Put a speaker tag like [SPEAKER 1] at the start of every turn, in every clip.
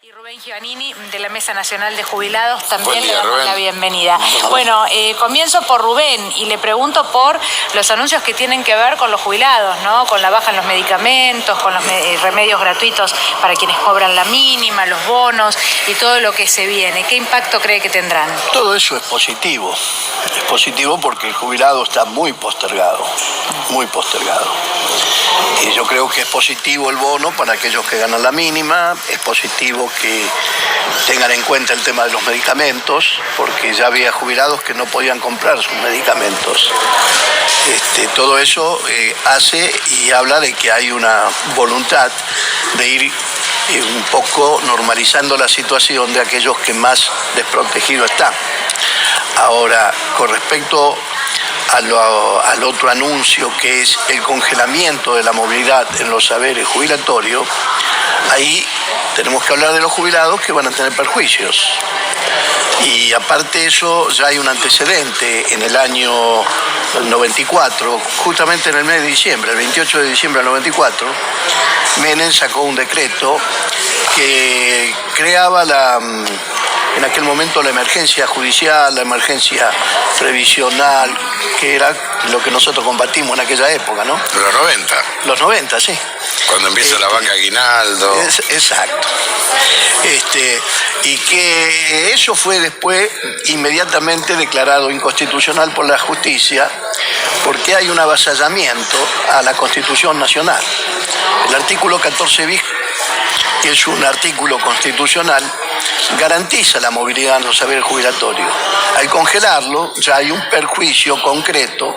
[SPEAKER 1] Y Rubén Giovannini, de la Mesa Nacional de Jubilados, también
[SPEAKER 2] Buen día,
[SPEAKER 1] le damos
[SPEAKER 2] Rubén.
[SPEAKER 1] la bienvenida. Bueno, comienzo por Rubén y le pregunto por los anuncios que tienen que ver con los jubilados, ¿no? Con la baja en los medicamentos, con los remedios gratuitos para quienes cobran la mínima, los bonos y todo lo que se viene. ¿Qué impacto cree que tendrán?
[SPEAKER 3] Todo eso es positivo. Es positivo porque el jubilado está muy postergado, muy postergado. Y yo creo que es positivo el bono para aquellos que ganan la mínima, es positivo que tengan en cuenta el tema de los medicamentos, porque ya había jubilados que no podían comprar sus medicamentos. Todo eso hace y habla de que hay una voluntad de ir un poco normalizando la situación de aquellos que más desprotegidos están. Ahora, con respecto al otro anuncio, que es el congelamiento de la movilidad en los saberes jubilatorios, ahí tenemos que hablar de los jubilados que van a tener perjuicios. Y aparte de eso, ya hay un antecedente en el año 94, justamente en el mes de diciembre, el 28 de diciembre del 94, Menem sacó un decreto que creaba en aquel momento la emergencia judicial, la emergencia previsional, que era lo que nosotros combatimos en aquella época, ¿no?
[SPEAKER 2] De los 90.
[SPEAKER 3] Los 90, sí.
[SPEAKER 2] Cuando empieza la vaca aguinaldo.
[SPEAKER 3] Exacto. Y que eso fue después inmediatamente declarado inconstitucional por la justicia, porque hay un avasallamiento a la Constitución Nacional. El artículo 14 bis, que es un artículo constitucional, garantiza la movilidad en los saberes jubilatorios. Al congelarlo, ya hay un perjuicio concreto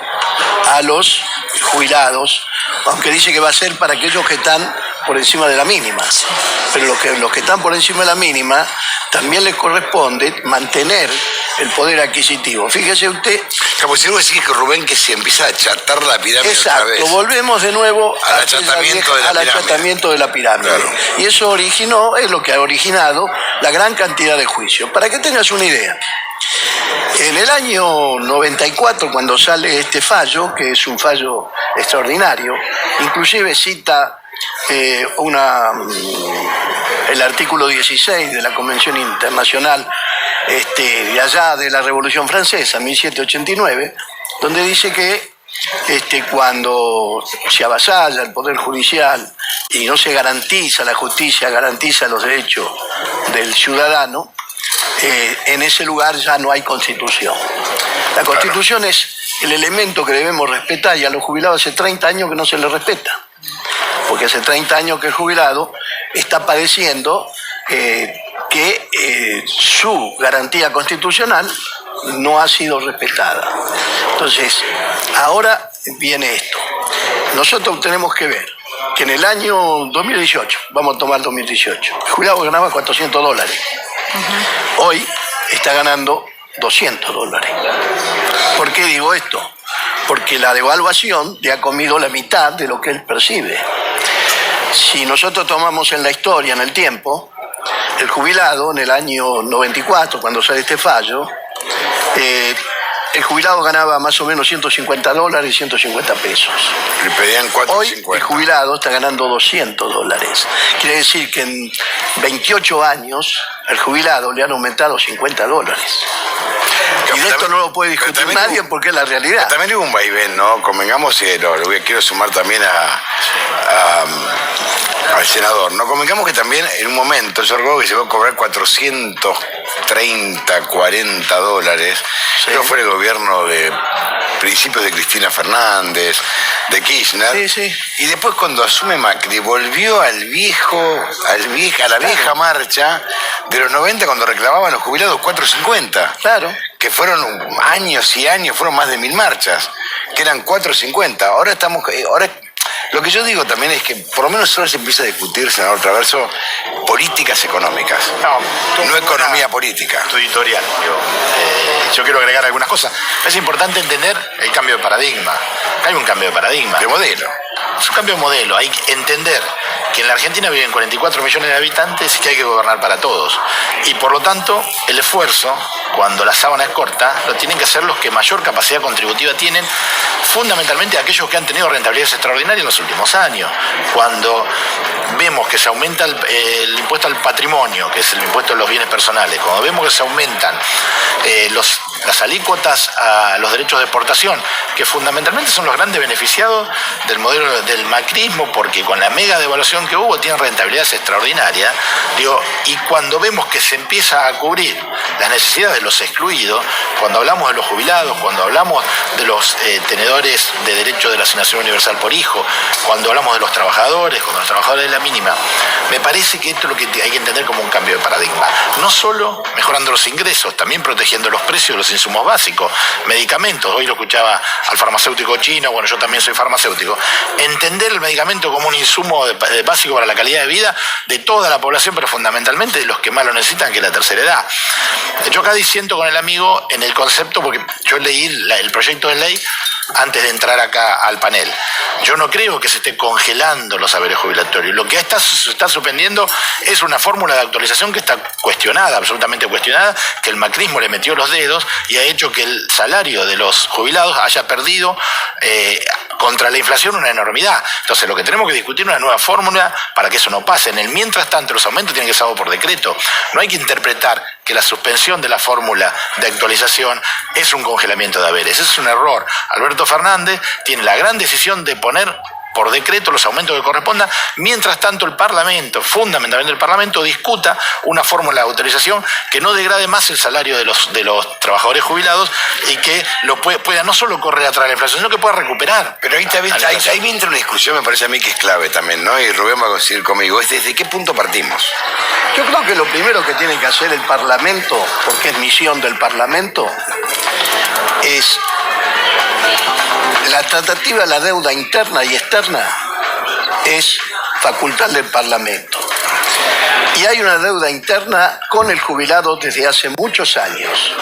[SPEAKER 3] a los jubilados, aunque dice que va a ser para aquellos que están por encima de la mínima. Pero los que están por encima de la mínima también les corresponde mantener el poder adquisitivo. Fíjese usted.
[SPEAKER 2] Como si vos decís que Rubén, que se empieza a achatar la pirámide.
[SPEAKER 3] Exacto,
[SPEAKER 2] otra vez.
[SPEAKER 3] volvemos de nuevo
[SPEAKER 2] al achatamiento
[SPEAKER 3] de la pirámide.
[SPEAKER 2] Claro.
[SPEAKER 3] Y eso es lo que ha originado la gran cantidad de juicios. Para que tengas una idea, en el año 94, cuando sale este fallo, que es un fallo extraordinario, inclusive cita el artículo 16 de la Convención Internacional de allá de la Revolución Francesa, 1789, donde dice que cuando se avasalla el Poder Judicial y no se garantiza, la justicia garantiza los derechos del ciudadano, en ese lugar ya no hay Constitución. La Constitución es el elemento que debemos respetar, y a los jubilados hace 30 años que no se les respeta, porque hace 30 años que el jubilado está padeciendo que su garantía constitucional no ha sido respetada. Entonces, ahora viene esto. Nosotros tenemos que ver que en el año 2018, vamos a tomar 2018, el jubilado ganaba $400. Hoy está ganando $200. ¿Por qué digo esto? Porque la devaluación le ha comido la mitad de lo que él percibe. Si nosotros tomamos en la historia, en el tiempo, el jubilado en el año 94, cuando sale este fallo, el jubilado ganaba más o menos $150 y 150 pesos.
[SPEAKER 2] Le pedían 4.50.
[SPEAKER 3] Hoy el jubilado está ganando $200. Quiere decir que en 28 años al jubilado le han aumentado $50. Y de esto no lo puede discutir nadie porque es la realidad.
[SPEAKER 2] También hubo un vaivén, ¿no? Convengamos, y quiero sumar también al senador, ¿no? Convengamos que también en un momento yo recuerdo que se va a cobrar $430, $40. Sí. Creo que fue el gobierno de principios de Cristina Fernández, de Kirchner.
[SPEAKER 3] Sí, sí.
[SPEAKER 2] Y después cuando asume Macri volvió a la vieja marcha de los 90, cuando reclamaban los jubilados $4.50.
[SPEAKER 3] Claro.
[SPEAKER 2] Que fueron años y años, fueron más de 1000 marchas, que eran $4.50. Ahora lo que yo digo también es que por lo menos ahora se empieza a discutir, senador Traverso, políticas económicas, no economía política.
[SPEAKER 4] Tu editorial. Yo quiero agregar algunas cosas. Es importante entender el cambio de paradigma. Hay un cambio de paradigma.
[SPEAKER 2] De modelo.
[SPEAKER 4] Es un cambio de modelo. Hay que entender que en la Argentina viven 44 millones de habitantes y que hay que gobernar para todos. Y por lo tanto, el esfuerzo, cuando la sábana es corta, lo tienen que hacer los que mayor capacidad contributiva tienen, fundamentalmente aquellos que han tenido rentabilidades extraordinarias en los últimos años. Cuando vemos que se aumenta el impuesto al patrimonio, que es el impuesto a los bienes personales, cuando vemos que se aumentan las alícuotas a los derechos de exportación, que fundamentalmente son los grandes beneficiados del modelo del macrismo, porque con la mega devaluación que hubo tienen rentabilidades extraordinarias, y cuando vemos que se empieza a cubrir las necesidades de los excluidos, cuando hablamos de los jubilados, cuando hablamos de los tenedores de derecho de la asignación universal por hijo, cuando hablamos de los trabajadores, cuando los trabajadores de la mínima, me parece que esto es lo que hay que entender como un cambio de paradigma. No solo mejorando los ingresos, también protegiendo los precios de los insumos básicos, medicamentos. Hoy lo escuchaba al farmacéutico chino, bueno, yo también soy farmacéutico. Entender el medicamento como un insumo básico para la calidad de vida de toda la población, pero fundamentalmente de los que más lo necesitan, que es la tercera edad. Yo acá disiento con el amigo en el concepto, porque yo leí el proyecto de ley antes de entrar acá al panel. Yo no creo que se esté congelando los saberes jubilatorios. Lo que se está suspendiendo es una fórmula de actualización que está cuestionada, absolutamente cuestionada, que el macrismo le metió los dedos y ha hecho que el salario de los jubilados haya perdido contra la inflación una enormidad. Entonces lo que tenemos que discutir es una nueva fórmula para que eso no pase. En el mientras tanto los aumentos tienen que ser por decreto. No hay que interpretar que la suspensión de la fórmula de actualización es un congelamiento de haberes. Ese es un error. Alberto Fernández tiene la gran decisión de poner por decreto los aumentos que correspondan, mientras tanto el Parlamento, fundamentalmente el Parlamento, discuta una fórmula de autorización que no degrade más el salario de los trabajadores jubilados y que lo pueda no solo correr atrás de la inflación, sino que pueda recuperar.
[SPEAKER 2] Pero ahí entra una discusión, me parece a mí que es clave también, ¿no? Y Rubén va a coincidir conmigo, es desde qué punto partimos.
[SPEAKER 3] Yo creo que lo primero que tiene que hacer el Parlamento, porque es misión del Parlamento, es la tratativa de la deuda interna y externa, es facultad del Parlamento. Y hay una deuda interna con el jubilado desde hace muchos años.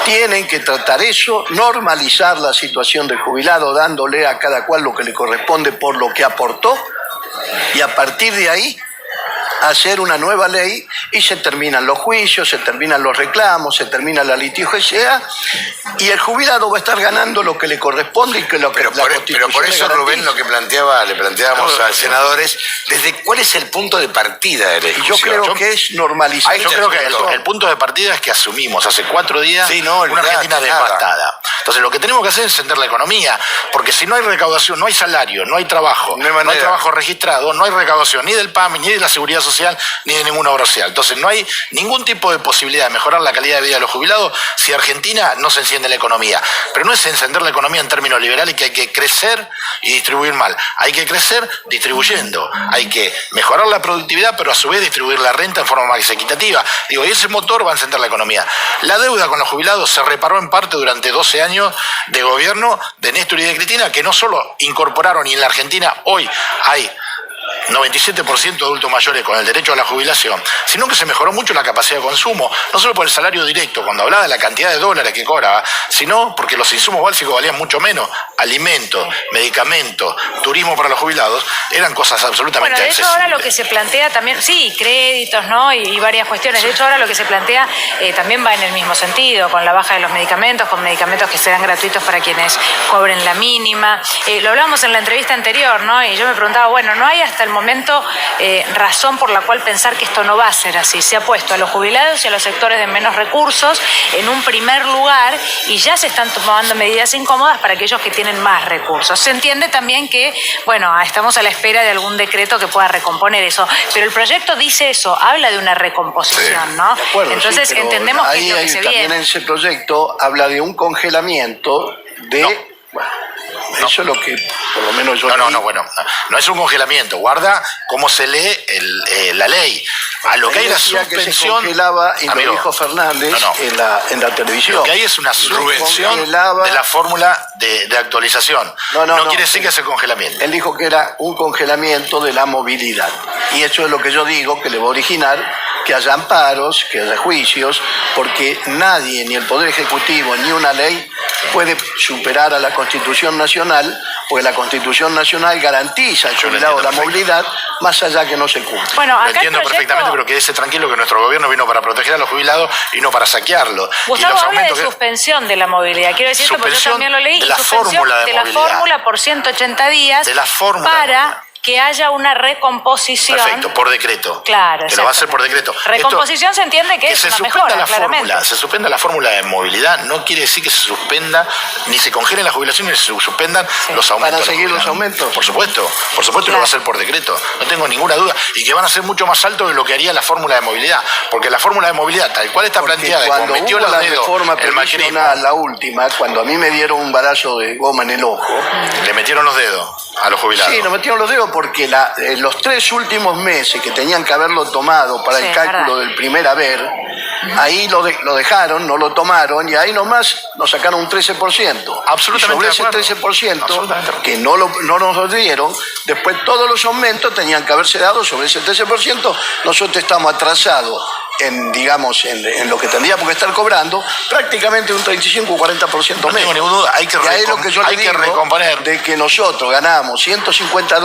[SPEAKER 3] Tienen que tratar eso, normalizar la situación del jubilado, dándole a cada cual lo que le corresponde por lo que aportó, y a partir de ahí hacer una nueva ley y se terminan los juicios, se terminan los reclamos, se termina la litigiosidad y el jubilado va a estar ganando lo que le corresponde y que lo que la Constitución
[SPEAKER 2] pero por eso,
[SPEAKER 3] le
[SPEAKER 2] Rubén, lo que le planteábamos al senador es desde cuál es el punto de partida de la discusión.
[SPEAKER 3] Yo creo que es normalizar.
[SPEAKER 4] Yo creo que el punto de partida es que asumimos hace 4 días una Argentina devastada. Entonces lo que tenemos que hacer es encender la economía, porque si no hay recaudación, no hay salario, no hay trabajo, no hay trabajo registrado, no hay recaudación ni del PAMI, ni de la Seguridad Social, ni de ninguna obra social. Entonces no hay ningún tipo de posibilidad de mejorar la calidad de vida de los jubilados si Argentina no se enciende la economía. Pero no es encender la economía en términos liberales, que hay que crecer y distribuir mal. Hay que crecer distribuyendo, hay que mejorar la productividad, pero a su vez distribuir la renta en forma más equitativa. Y ese motor va a encender la economía. La deuda con los jubilados se reparó en parte durante 12 años de gobierno de Néstor y de Cristina, que no solo incorporaron, y en la Argentina hoy hay 97% de adultos mayores con el derecho a la jubilación, sino que se mejoró mucho la capacidad de consumo, no solo por el salario directo, cuando hablaba de la cantidad de dólares que cobraba, sino porque los insumos básicos valían mucho menos. Alimentos, medicamentos, turismo para los jubilados, eran cosas absolutamente
[SPEAKER 1] accesibles. De hecho ahora lo que se plantea también, sí, créditos, ¿no? Y varias cuestiones. De hecho ahora lo que se plantea también va en el mismo sentido, con la baja de los medicamentos, con medicamentos que serán gratuitos para quienes cobren la mínima. Lo hablamos en la entrevista anterior, ¿no? Y yo me preguntaba, bueno, ¿no hay hasta el momento razón por la cual pensar que esto no va a ser así? Se ha puesto a los jubilados y a los sectores de menos recursos en un primer lugar y ya se están tomando medidas incómodas para aquellos que tienen más recursos. Se entiende también que, bueno, estamos a la espera de algún decreto que pueda recomponer eso, pero el proyecto dice eso, habla de una recomposición, ¿no?
[SPEAKER 3] De acuerdo,
[SPEAKER 1] entonces
[SPEAKER 3] sí,
[SPEAKER 1] entendemos que es lo que se
[SPEAKER 3] también
[SPEAKER 1] viene.
[SPEAKER 3] En ese proyecto habla de un congelamiento de... Bueno, eso es lo que por lo menos yo
[SPEAKER 4] no es un congelamiento. Guarda cómo se lee la ley. A lo que hay la suspensión,
[SPEAKER 3] que se congelaba, y lo dijo Fernández en la televisión.
[SPEAKER 4] Lo que hay es una suspensión de la fórmula de actualización. No quiere decir que sea congelamiento.
[SPEAKER 3] Él dijo que era un congelamiento de la movilidad. Y eso es lo que yo digo que le va a originar que haya amparos, que haya juicios, porque nadie, ni el Poder Ejecutivo, ni una ley puede superar a la Constitución Nacional, porque la Constitución Nacional garantiza al jubilado la movilidad, más allá que no se cumpla.
[SPEAKER 1] Bueno,
[SPEAKER 4] Lo
[SPEAKER 1] acá
[SPEAKER 4] entiendo perfectamente, pero quédese tranquilo que nuestro gobierno vino para proteger a los jubilados y no para saquearlo.
[SPEAKER 1] Gustavo
[SPEAKER 4] y los
[SPEAKER 1] habla de
[SPEAKER 4] aumentos
[SPEAKER 1] suspensión de la movilidad. Quiero decir esto porque yo
[SPEAKER 4] Suspensión
[SPEAKER 1] también lo leí.
[SPEAKER 4] de la
[SPEAKER 1] suspensión
[SPEAKER 4] fórmula de
[SPEAKER 1] de la
[SPEAKER 4] movilidad.
[SPEAKER 1] fórmula por 180 días
[SPEAKER 4] De la fórmula de
[SPEAKER 1] para
[SPEAKER 4] movilidad.
[SPEAKER 1] que haya una recomposición.
[SPEAKER 4] Perfecto, por decreto.
[SPEAKER 1] Claro,
[SPEAKER 4] que lo va a hacer por decreto.
[SPEAKER 1] Recomposición se entiende que es
[SPEAKER 4] se
[SPEAKER 1] una
[SPEAKER 4] suspenda
[SPEAKER 1] mejora,
[SPEAKER 4] la
[SPEAKER 1] claramente.
[SPEAKER 4] fórmula, se suspenda la fórmula de movilidad, no quiere decir que se suspenda, ni se congelen las jubilaciones, ni se suspendan los aumentos.
[SPEAKER 3] ¿Van a seguir
[SPEAKER 4] de
[SPEAKER 3] los aumentos?
[SPEAKER 4] Por supuesto, y lo va a hacer por decreto, no tengo ninguna duda, y que van a ser mucho más altos de lo que haría la fórmula de movilidad, porque la fórmula de movilidad, tal cual está planteada, y como
[SPEAKER 3] cuando
[SPEAKER 4] metió
[SPEAKER 3] hubo la
[SPEAKER 4] los dedos
[SPEAKER 3] reforma
[SPEAKER 4] el macrismo,
[SPEAKER 3] previsional, la última, cuando a mí me dieron un balazo de goma en el ojo,
[SPEAKER 4] le metieron los dedos a los jubilados.
[SPEAKER 3] sí, nos metieron los dedos porque los 3 últimos meses que tenían que haberlo tomado para
[SPEAKER 1] Sí,
[SPEAKER 3] el cálculo
[SPEAKER 1] verdad.
[SPEAKER 3] del primer haber, ahí lo dejaron, no lo tomaron y ahí nomás nos sacaron un 13%.
[SPEAKER 4] Absolutamente
[SPEAKER 3] Y
[SPEAKER 4] de
[SPEAKER 3] sobre
[SPEAKER 4] acuerdo.
[SPEAKER 3] ese 13%,
[SPEAKER 4] Absolutamente.
[SPEAKER 3] que no nos lo dieron, después todos los aumentos tenían que haberse dado sobre ese 13%. Nosotros estamos atrasados en, digamos, en lo que tendríamos que estar cobrando, prácticamente un 35 o 40%
[SPEAKER 4] No
[SPEAKER 3] menos.
[SPEAKER 4] tengo ninguna duda, hay que
[SPEAKER 3] Y ahí es lo que yo le
[SPEAKER 4] hay que
[SPEAKER 3] digo,
[SPEAKER 4] recomponer.
[SPEAKER 3] de que nosotros ganamos $150,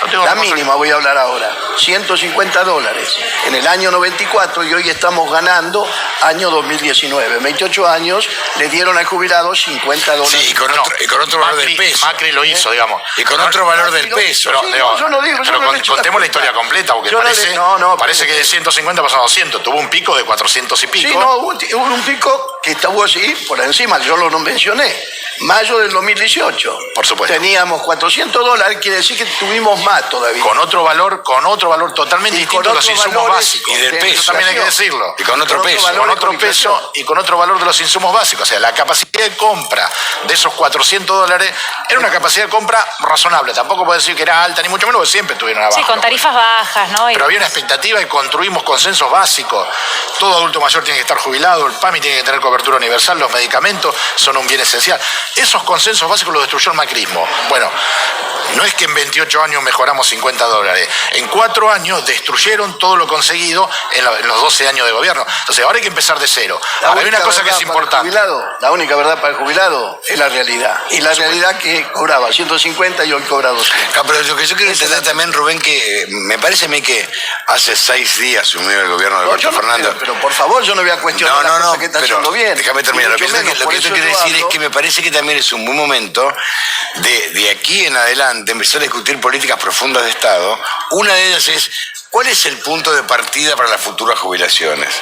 [SPEAKER 4] No tengo
[SPEAKER 3] la
[SPEAKER 4] cosa-
[SPEAKER 3] mínima voy a hablar ahora, $150 en el año 94 y hoy estamos ganando año 2019. 28 años le dieron al jubilado $50.
[SPEAKER 2] Sí, y con otro valor del peso.
[SPEAKER 4] Macri lo hizo, digamos.
[SPEAKER 2] Y con otro valor del
[SPEAKER 3] Macri lo-
[SPEAKER 2] peso.
[SPEAKER 4] Pero,
[SPEAKER 3] Sí,
[SPEAKER 4] digo,
[SPEAKER 3] yo no digo, yo
[SPEAKER 4] pero
[SPEAKER 3] no le echo la
[SPEAKER 4] contemos la
[SPEAKER 3] culpa.
[SPEAKER 4] historia completa, porque
[SPEAKER 3] Yo no le-
[SPEAKER 4] parece,
[SPEAKER 3] no,
[SPEAKER 4] parece
[SPEAKER 3] pero-
[SPEAKER 4] que de 150 pasó a 200. Tuvo un pico de 400 y pico.
[SPEAKER 3] Sí, no, hubo un pico que estuvo así por encima, yo lo mencioné. Mayo del 2018.
[SPEAKER 4] Por supuesto.
[SPEAKER 3] Teníamos $400, quiere decir que tuvimos más todavía.
[SPEAKER 4] Con otro valor totalmente
[SPEAKER 3] Y con
[SPEAKER 4] distinto de los
[SPEAKER 3] otros
[SPEAKER 4] insumos
[SPEAKER 3] valores
[SPEAKER 4] básicos.
[SPEAKER 2] y del
[SPEAKER 3] de
[SPEAKER 2] peso.
[SPEAKER 4] Eso también hay que
[SPEAKER 3] inflación.
[SPEAKER 4] decirlo.
[SPEAKER 2] Y con otro peso.
[SPEAKER 3] valor
[SPEAKER 4] Con otro
[SPEAKER 3] con inflación.
[SPEAKER 4] peso y con otro valor de los insumos básicos. O sea, la capacidad de compra de esos $400 era una capacidad de compra razonable. Tampoco puedo decir que era alta, ni mucho menos, porque siempre tuvieron abajo.
[SPEAKER 1] Sí, con tarifas bajas, ¿no? Y
[SPEAKER 4] Pero había una expectativa y construimos consensos básicos. Todo adulto mayor tiene que estar jubilado, el PAMI tiene que tener cobertura universal, los medicamentos son un bien esencial. Esos consensos básicos los destruyó el macrismo. Bueno, no es que en 28 años mejoramos $50. En 4 años destruyeron todo lo conseguido en los 12 años de gobierno. Entonces ahora hay que empezar de cero. Ahora, hay una cosa que es importante.
[SPEAKER 3] La única verdad para el jubilado es la realidad. Y la realidad que cobraba 150 y hoy cobra 200.
[SPEAKER 2] Ah, pero lo que yo quiero entender también, Rubén, que me parece a mí que hace 6 días asumió el gobierno de
[SPEAKER 3] No,
[SPEAKER 2] Alberto
[SPEAKER 3] yo no-
[SPEAKER 2] Fernández.
[SPEAKER 3] pero por favor, yo no voy a cuestionar las cosas que está
[SPEAKER 2] pero
[SPEAKER 3] haciendo bien.
[SPEAKER 2] déjame terminar.
[SPEAKER 3] Ni
[SPEAKER 2] Lo que
[SPEAKER 3] mucho
[SPEAKER 2] yo
[SPEAKER 3] menos, por eso
[SPEAKER 2] quiero
[SPEAKER 3] yo
[SPEAKER 2] decir es
[SPEAKER 3] hablo.
[SPEAKER 2] que me parece que también es un buen momento de aquí en adelante empezar a discutir políticas profundas de Estado. Una de ellas es: ¿cuál es el punto de partida para las futuras jubilaciones?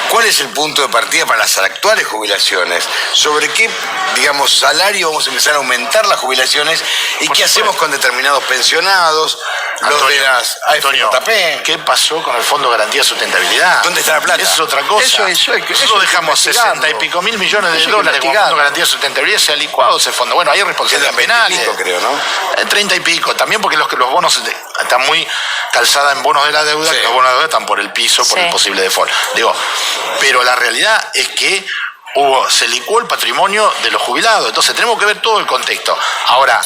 [SPEAKER 2] ¿Cuál es el punto de partida para las actuales jubilaciones? ¿Sobre qué, digamos, salario vamos a empezar a aumentar las jubilaciones? ¿Y qué hacemos con determinados pensionados? Los de las
[SPEAKER 4] Antonio,
[SPEAKER 2] AFJP.
[SPEAKER 4] ¿qué pasó con el Fondo de Garantía de Sustentabilidad?
[SPEAKER 2] ¿Dónde está la plata?
[SPEAKER 4] Esa es otra cosa.
[SPEAKER 3] Eso hay que
[SPEAKER 4] Nosotros dejamos
[SPEAKER 3] investigarlo.
[SPEAKER 4] 60 y pico mil millones de
[SPEAKER 3] Eso hay que
[SPEAKER 4] dólares como
[SPEAKER 3] investigarlo.
[SPEAKER 4] Fondo de Garantía de Sustentabilidad, se ha licuado ese fondo. Bueno, hay responsabilidades
[SPEAKER 2] Quedan 20 y
[SPEAKER 4] penales.
[SPEAKER 2] pico, creo, ¿no?
[SPEAKER 4] 30 y pico. También porque los bonos están muy calzada en bonos de la deuda,
[SPEAKER 2] Sí.
[SPEAKER 4] que los bonos de la deuda están por el piso, por
[SPEAKER 1] Sí.
[SPEAKER 4] el posible default. Digo, pero la realidad es que se licuó el patrimonio de los jubilados. Entonces tenemos que ver todo el contexto. Ahora,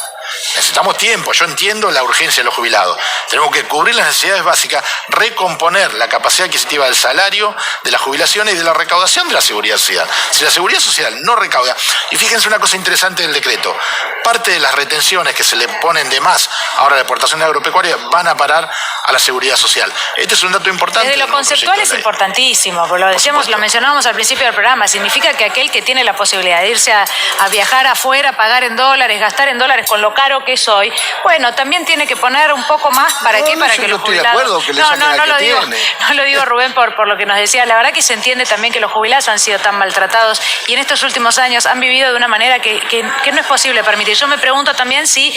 [SPEAKER 4] necesitamos tiempo. Yo entiendo la urgencia de los jubilados. Tenemos que cubrir las necesidades básicas, recomponer la capacidad adquisitiva del salario, de las jubilaciones y de la recaudación de la seguridad social. Si la seguridad social no recauda, y fíjense una cosa interesante del decreto, parte de las retenciones que se le ponen de más ahora a la exportación agropecuaria van a parar a la seguridad social. Este es un dato importante.
[SPEAKER 1] Desde lo
[SPEAKER 4] del nuevo
[SPEAKER 1] conceptual
[SPEAKER 4] proyecto
[SPEAKER 1] es
[SPEAKER 4] de ley.
[SPEAKER 1] importantísimo, porque lo decíamos, lo mencionábamos al principio del programa, significa que aquel que tiene la posibilidad de irse a viajar afuera, pagar en dólares, gastar en dólares con lo caro que es hoy, bueno, también tiene que poner un poco más, ¿para
[SPEAKER 3] No,
[SPEAKER 1] qué?
[SPEAKER 3] no,
[SPEAKER 1] Para
[SPEAKER 3] yo
[SPEAKER 1] que los
[SPEAKER 3] estoy de
[SPEAKER 1] jubilados...
[SPEAKER 3] acuerdo que le
[SPEAKER 1] no,
[SPEAKER 3] saquen
[SPEAKER 1] no,
[SPEAKER 3] al
[SPEAKER 1] no
[SPEAKER 3] que
[SPEAKER 1] lo digo,
[SPEAKER 3] tiene.
[SPEAKER 1] no lo digo, Rubén, por lo que nos decía. La verdad que se entiende también que los jubilados han sido tan maltratados y en estos últimos años han vivido de una manera que no es posible permitir. Yo me pregunto también si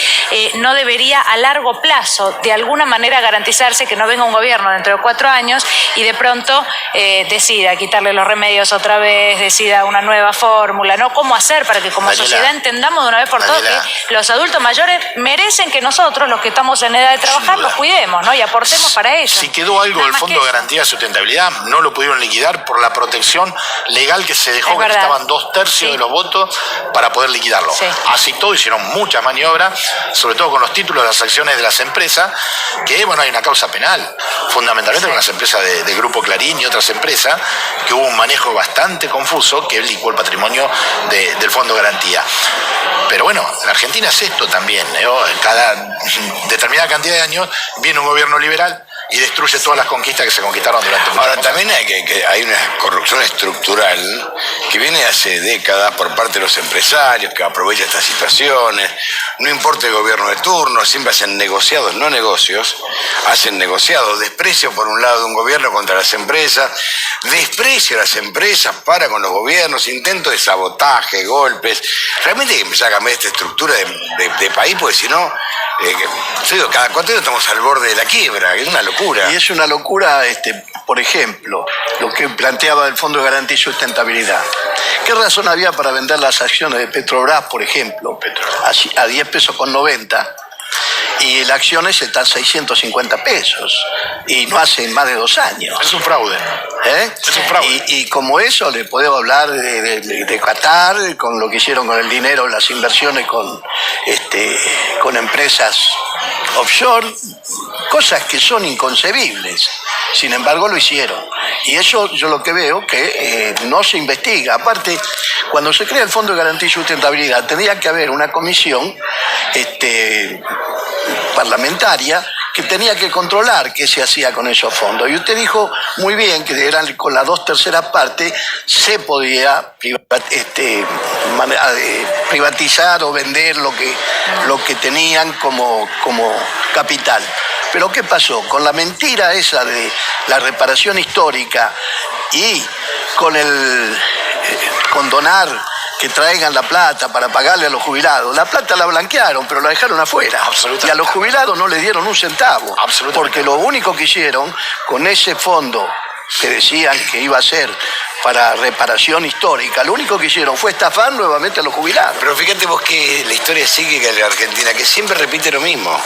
[SPEAKER 1] no debería a largo plazo de alguna manera garantizarse que no venga un gobierno dentro de 4 años y de pronto decida quitarle los remedios otra vez, decida una nueva fórmula, ¿no? ¿Cómo hacer para que como
[SPEAKER 4] Daniela,
[SPEAKER 1] sociedad entendamos de una vez por todas
[SPEAKER 4] Daniela.
[SPEAKER 1] que los adultos mayores merecen que nosotros, los que estamos en edad de trabajar,
[SPEAKER 4] duda.
[SPEAKER 1] los cuidemos, ¿no? Y aportemos para ellos.
[SPEAKER 4] Si quedó algo
[SPEAKER 1] Nada
[SPEAKER 4] del
[SPEAKER 1] más
[SPEAKER 4] Fondo
[SPEAKER 1] que
[SPEAKER 4] de
[SPEAKER 1] eso.
[SPEAKER 4] Garantía de Sustentabilidad, no lo pudieron liquidar por la protección legal que se dejó,
[SPEAKER 1] Es
[SPEAKER 4] que
[SPEAKER 1] verdad.
[SPEAKER 4] estaban 2/3
[SPEAKER 1] Sí.
[SPEAKER 4] de los votos para poder liquidarlo.
[SPEAKER 1] Sí.
[SPEAKER 4] Así todo hicieron muchas maniobras, sobre todo con los títulos de las acciones de las empresas, que bueno, hay una causa penal, fundamentalmente con las empresas de Grupo Clarín y otras empresas, que hubo un manejo bastante confuso que licuó el patrimonio del Fondo de Garantía. Pero bueno, en Argentina es esto también, ¿no? Cada determinada cantidad de años viene un gobierno liberal y destruye todas las conquistas que se conquistaron durante muchos años.
[SPEAKER 2] Ahora, también hay una corrupción estructural que viene hace décadas por parte de los empresarios que aprovechan estas situaciones. No importa el gobierno de turno, siempre hacen negociados, no negocios, hacen negociados. Desprecio por un lado de un gobierno contra las empresas, desprecio a las empresas para con los gobiernos, intentos de sabotaje, golpes. Realmente hay que empezar a cambiar esta estructura de país, porque si no, yo digo, cada 4 años estamos al borde de la quiebra, es una locura.
[SPEAKER 3] Y es una locura, por ejemplo, lo que planteaba el Fondo de Garantía y Sustentabilidad. ¿Qué razón había para vender las acciones de Petrobras, por ejemplo, a 10 pesos con 90? Y las acciones están a 650 pesos y no hace más de 2 años.
[SPEAKER 4] Es un fraude.
[SPEAKER 3] Es un fraude. Y como eso le podemos hablar de Qatar, con lo que hicieron con el dinero, las inversiones con empresas offshore, cosas que son inconcebibles. Sin embargo lo hicieron. Y eso yo lo que veo que no se investiga. Aparte, cuando se crea el Fondo de Garantía y Sustentabilidad, tendría que haber una comisión parlamentaria que tenía que controlar qué se hacía con esos fondos. Y usted dijo muy bien que eran con las 2/3 partes se podía privatizar o vender lo que tenían como capital. Pero ¿qué pasó? Con la mentira esa de la reparación histórica y con donar, que traigan la plata para pagarle a los jubilados. La plata la blanquearon, pero la dejaron afuera. Y a los jubilados no les dieron un centavo. Porque lo único que hicieron con ese fondo que decían que iba a ser para reparación histórica, lo único que hicieron fue estafar nuevamente a los jubilados.
[SPEAKER 2] Pero fíjate vos que la historia psíquica de la Argentina, que siempre repite lo mismo.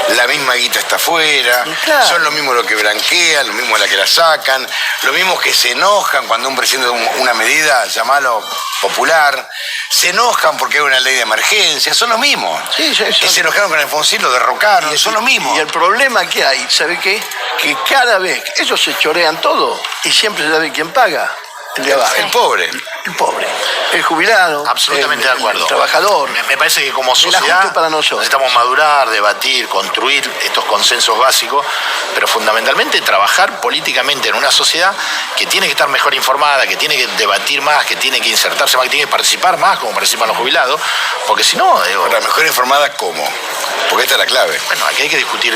[SPEAKER 2] La misma guita está afuera,
[SPEAKER 3] claro.
[SPEAKER 2] Son los mismos los que blanquean, los mismos los que la sacan, los mismos que se enojan cuando un presidente una medida, llamalo popular, se enojan porque hay una ley de emergencia, son los mismos.
[SPEAKER 3] Sí,
[SPEAKER 2] que se enojaron con Alfonsín, lo derrocaron, son los mismos.
[SPEAKER 3] Y el problema que hay, ¿sabe qué? Que cada vez ellos se chorean todo y siempre se sabe quién paga. El de abajo.
[SPEAKER 2] El pobre.
[SPEAKER 3] El pobre. El jubilado.
[SPEAKER 4] Absolutamente de acuerdo.
[SPEAKER 3] El trabajador.
[SPEAKER 4] Me parece que como sociedad
[SPEAKER 3] para nosotros.
[SPEAKER 4] necesitamos madurar, debatir, construir estos consensos básicos, pero fundamentalmente trabajar políticamente en una sociedad que tiene que estar mejor informada, que tiene que debatir más, que tiene que insertarse más, que tiene que participar más como participan los jubilados, porque si no...
[SPEAKER 2] Ahora, mejor informada, ¿cómo? Porque esta es la clave.
[SPEAKER 4] Bueno, aquí hay que discutir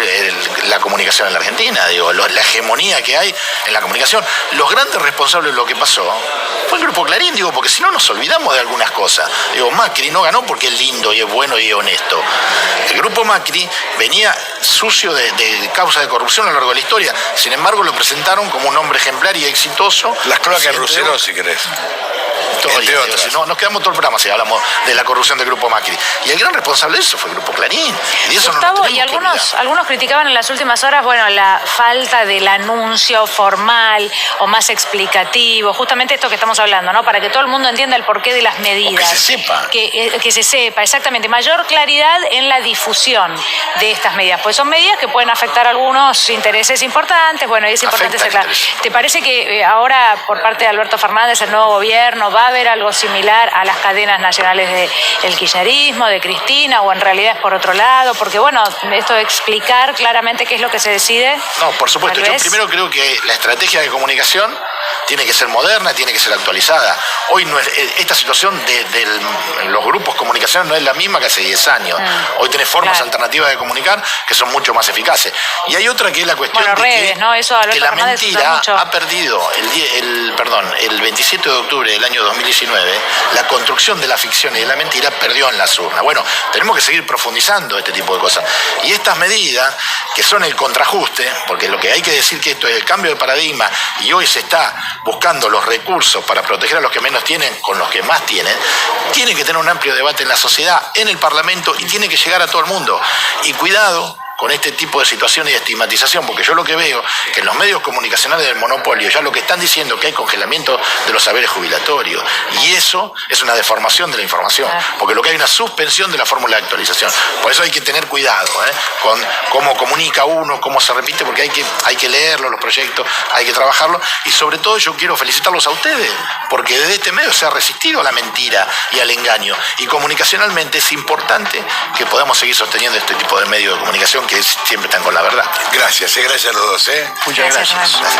[SPEAKER 4] la comunicación en la Argentina, la hegemonía que hay en la comunicación. Los grandes responsables de lo que pasó fue el Grupo Clarín, porque si no nos olvidamos de algunas cosas. Macri no ganó porque es lindo y es bueno y es honesto. El Grupo Macri venía sucio de causa de corrupción a lo largo de la historia. Sin embargo, lo presentaron como un hombre ejemplar y exitoso.
[SPEAKER 2] Las cloacas de Rousselot, si querés.
[SPEAKER 4] Entre otras. No, nos quedamos todo el programa si hablamos de la corrupción del Grupo Macri. Y el gran responsable de eso fue el Grupo Clarín. Y eso
[SPEAKER 1] Gustavo,
[SPEAKER 4] no
[SPEAKER 1] y algunos criticaban en las últimas horas, la falta del anuncio formal o más explicativo, justamente esto que estamos hablando, ¿no? Para que todo el mundo entienda el porqué de las medidas.
[SPEAKER 2] O que se sepa.
[SPEAKER 1] Que se sepa, exactamente. Mayor claridad en la difusión de estas medidas. Pues son medidas que pueden afectar algunos intereses importantes. Bueno, y es importante ser claro. ¿Te parece que ahora, por parte de Alberto Fernández, el nuevo gobierno, va a haber algo similar a las cadenas nacionales del kirchnerismo, de Cristina, o en realidad es por otro lado? Porque esto de explicar claramente qué es lo que se decide.
[SPEAKER 4] No, por supuesto. Yo primero creo que la estrategia de comunicación tiene que ser moderna, tiene que ser actualizada. Hoy no es, esta situación de los grupos comunicacionales no es la misma que hace 10 años. Hoy tenés formas alternativas de comunicar que son mucho más eficaces. Y hay otra que es la cuestión de
[SPEAKER 1] redes, ¿no? Eso,
[SPEAKER 4] que la mentira ha perdido el 27 de octubre del año 2019, la construcción de la ficción y de la mentira perdió en las urnas. Bueno, tenemos que seguir profundizando este tipo de cosas. Y estas medidas, que son el contraajuste, porque lo que hay que decir que esto es el cambio de paradigma y hoy se está buscando los recursos para proteger a los que menos tienen con los que más tienen, tiene que tener un amplio debate en la sociedad, en el Parlamento, y tiene que llegar a todo el mundo. Y cuidado con este tipo de situaciones y estigmatización, porque yo lo que veo que en los medios comunicacionales del monopolio ya lo que están diciendo que hay congelamiento de los saberes jubilatorios, y eso es una deformación de la información, porque lo que hay es una suspensión de la fórmula de actualización. Por eso hay que tener cuidado con cómo comunica uno, cómo se repite, porque hay que leerlo, los proyectos, hay que trabajarlo, y sobre todo yo quiero felicitarlos a ustedes, porque desde este medio se ha resistido a la mentira y al engaño, y comunicacionalmente es importante que podamos seguir sosteniendo este tipo de medios de comunicación que siempre están con la verdad.
[SPEAKER 2] Gracias a los dos.
[SPEAKER 3] Muchas gracias.
[SPEAKER 1] Fernando.